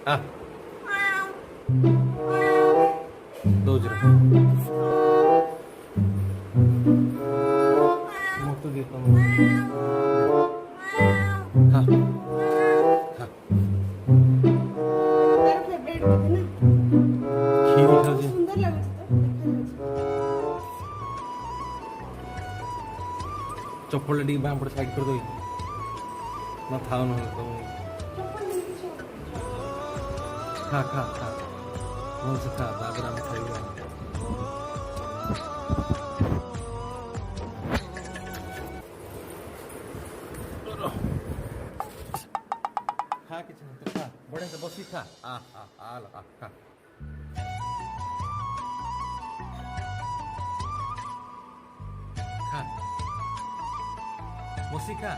아, 넣어주라. 먹도 됐다. 가. 가. तेरा फेवरेट है ना खीरी खाओ जी। सुंदर लगे चप्पल टी बाम पर साइड कर दो ना था ना तो खा खा खा कौन सा खा बाबर हम खाएंगे खा किचन तो खा बड़े से बसी खा आ लगा खा खा बसी खा